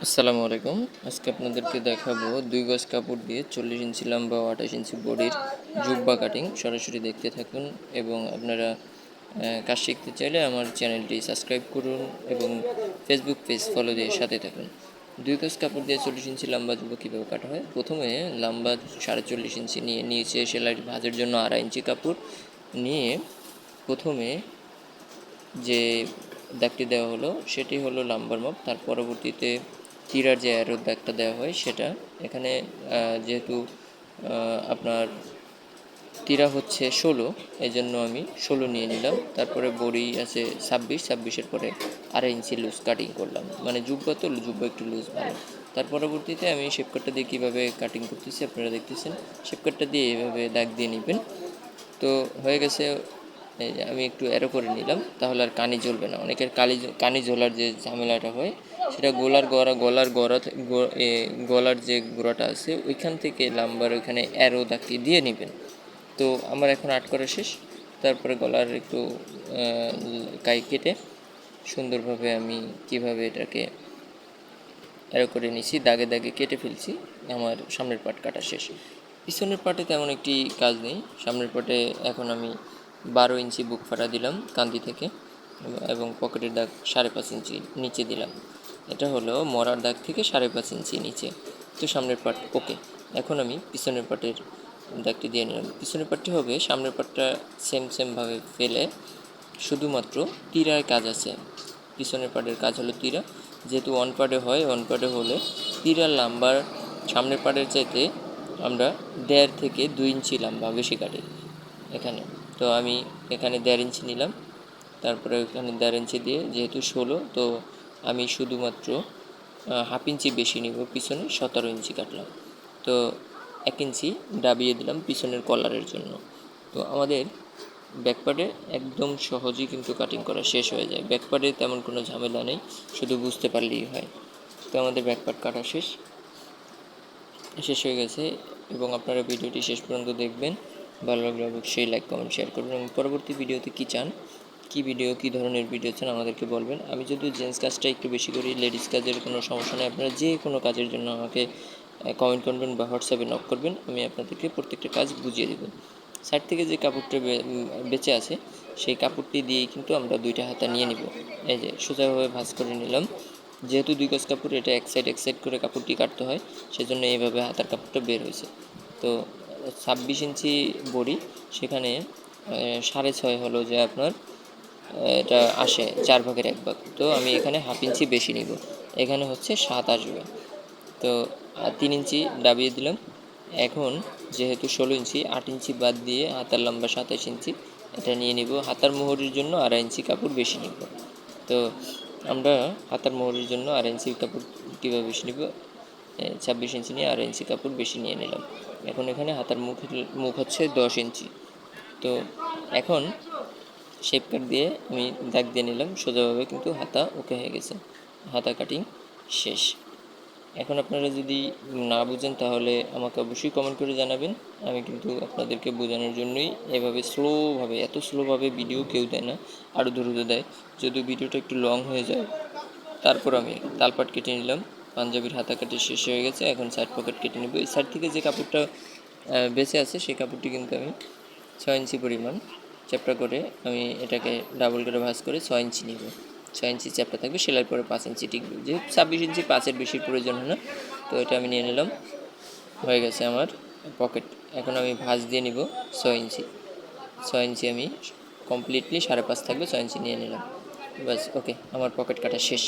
আসসালামু আলাইকুম। আজকে আপনাদেরকে দেখাবো 2 গজ কাপড় দিয়ে 40 ইঞ্চি লম্বা ও 28 ইঞ্চি বডির জুব্বা কাটিং। সরাসরি দেখতে থাকুন এবং আপনারা কাজ শিখতে চাইলে আমার চ্যানেলটি সাবস্ক্রাইব করুন এবং ফেসবুক পেজ ফলো দিয়ে সাথে থাকুন। 2 গজ কাপড় দিয়ে 40 ইঞ্চি লম্বা জুব্বা কীভাবে কাটা হয়? প্রথমে লম্বা 40.5 ইঞ্চি নিচে সেলাই ভাঁজের জন্য 2.5 ইঞ্চি কাপড় নিয়ে প্রথমে যে দাগটি দেওয়া হলো সেটি হলো লাম্বার মাপ। তার পরবর্তীতে তীরার যে অ্যারোর দাগটা দেওয়া হয় সেটা এখানে যেহেতু আপনার তীরা হচ্ছে 16, এই জন্য আমি 16 নিয়ে নিলাম। তারপরে বড়ি আছে 26-26-এর পরে 2.5 ইঞ্চি লুজ কাটিং করলাম, মানে জুব্বা তো জুব্বা একটু লুজ ভালো। তার পরবর্তীতে আমি শেপ কাটটা দিয়ে কীভাবে কাটিং করতেছি আপনারা দেখতেছেন। শেপ কাটটা দিয়ে এইভাবে দাগ দিয়ে নেবেন। তো হয়ে গেছে। আমি একটু অ্যারো করে নিলাম, তাহলে আর কানি জ্বলবে না। অনেকের কানি জ্বলার যে ঝামেলাটা হয় সেটা গলার যে গোড়াটা আছে ওইখান থেকে লাম্বার ওইখানে অ্যারো দাগটি দিয়ে নেবেন। তো আমার এখন আর্ট করা শেষ। তারপরে গলার একটু কাই কেটে সুন্দরভাবে আমি কিভাবে এটাকে অ্যারো করে নিছি, দাগে দাগে কেটে ফেলছি। আমার সামনের পার্ট কাটা শেষ। পিছনের পার্টে তেমন একটি কাজ নেই। সামনের পার্টে এখন আমি 12 ইঞ্চি বুক ফাটা দিলাম কান্দি থেকে এবং পকেটের দাগ 5.5 ইঞ্চি নিচে দিলাম। এটা হলো মরার দাগ থেকে 5.5 ইঞ্চি নিচে। তো সামনের পার্ট ওকে। এখন আমি পিছনের পার্টের দাগটি দিয়ে নিলাম। পিছনের পার্টটি হবে সামনের পার্টটা সেমভাবে ফেলে শুধুমাত্র তীরার কাজ আছে। পিছনের পার্টের কাজ হলো তীরা, যেহেতু ওয়ান পার্টে হয়, ওয়ান পার্টে হলে তীরার লাম্বার সামনের পার্টের চাইতে আমরা 1.5 থেকে 2 ইঞ্চি লম্বা বেশি কাটি এখানে। তো আমি এখানে 1.5 ইঞ্চি নিলাম, তারপরে এখানে 1.5 ইঞ্চি দিয়ে যেহেতু 16, তো আমি শুধুমাত্র 1/2 ইঞ্চি বেশি নিব, পিছনে 17 ইঞ্চি কাটলাম। তো 1 ইঞ্চি ডাবিয়ে দিলাম পিছনের কলারের জন্য। তো আমাদের ব্যাকপার্টে একদম সহজেই কিন্তু কাটিং করা শেষ হয়ে যায়। ব্যাকপার্টে তেমন কোনো ঝামেলা নেই, শুধু বুঝতে পারলেই হয়। তো আমাদের ব্যাকপার্ট কাটা শেষ হয়ে গেছে এবং আপনারা ভিডিওটি শেষ পর্যন্ত দেখবেন। ভালো লাগলে অবশ্যই লাইক, কমেন্ট, শেয়ার করবেন এবং পরবর্তী ভিডিওতে কী চান, কী ধরনের ভিডিও চান আমাদেরকে বলবেন। আমি যদি জেন্টস কাজটা একটু বেশি করি, লেডিস কাজের কোনো সমস্যা নেই। আপনারা যে কোনো কাজের জন্য আমাকে কমেন্ট করবেন বা হোয়াটসঅ্যাপে নক করবেন, আমি আপনাদেরকে প্রত্যেকটা কাজ বুঝিয়ে দেবো। সাইড থেকে যে কাপড়টা বেঁচে আছে সেই কাপড়টি দিয়েই কিন্তু আমরা 2টা হাতা নিয়ে নিব। এই যে সোজাভাবে ভাঁজ করে নিলাম। যেহেতু 2 গজ কাপড়, এটা এক সাইড করে কাপড়টি কাটতে হয়, সেজন্য এইভাবে হাতার কাপড়টা বের হয়েছে। তো 26 ইঞ্চি বডি, সেখানে 6.5 হলো যে আপনার এটা আসে 4/1 ভাগ। তো আমি এখানে 1/2 ইঞ্চি বেশি নিব, এখানে হচ্ছে 7 আসবে। তো 3 ইঞ্চি দাবিয়ে দিলাম। এখন যেহেতু 16 ইঞ্চি, 8 ইঞ্চি বাদ দিয়ে হাতার লম্বা 27 ইঞ্চি এটা নিয়ে নিব। হাতার মোহরের জন্য 2.5 ইঞ্চি কাপড় বেশি নিব। তো আমরা হাতার মোহরের জন্য 2.5 ইঞ্চি কাপড় কীভাবে বেশি নিব, 26 ইঞ্চি নিয়ে 2.5 ইঞ্চি কাপড় বেশি নিয়ে নিলাম। এখন এখানে হাতার মুখ হচ্ছে 10 ইঞ্চি। তো এখন শেপ কাট দিয়ে আমি দাগ দিয়ে নিলাম সোজাভাবে, কিন্তু হাতা ওকে হয়ে গেছে। হাতা কাটিং শেষ। এখন আপনারা যদি না বুঝেন তাহলে আমাকে অবশ্যই কমেন্ট করে জানাবেন। আমি কিন্তু আপনাদেরকে বোঝানোর জন্যই এভাবে স্লোভাবে, এত স্লোভাবে ভিডিও কেউ দেয় না, আরও দ্রুত দেয়। যদিও ভিডিওটা একটু লং হয়ে যায়। তারপর আমি তালপাট কেটে নিলাম। পাঞ্জাবির হাতা কাটে শেষ হয়ে গেছে। এখন সাইড পকেট কেটে নেব। এই সাইড থেকে যে কাপড়টা বেঁচে আছে সেই কাপড়টি কিন্তু আমি 6 ইঞ্চি পরিমাণ চ্যাপটা করে আমি এটাকে ডাবল করে ভাঁজ করে 6 ইঞ্চি নিব। 6 ইঞ্চি চ্যাপটা থাকবে, সেলাই পরে 5 ইঞ্চি টিকবে। যেহেতু 26 ইঞ্চি, 5-এর বেশির প্রয়োজন হয় না। তো এটা আমি নিয়ে নিলাম। হয়ে গেছে আমার পকেট। এখন আমি ভাঁজ দিয়ে নিব 6 ইঞ্চি। 6 ইঞ্চি আমি কমপ্লিটলি 5.5 থাকবে, 6 ইঞ্চি নিয়ে নিলাম। বাস ওকে, আমার পকেট কাটা শেষ।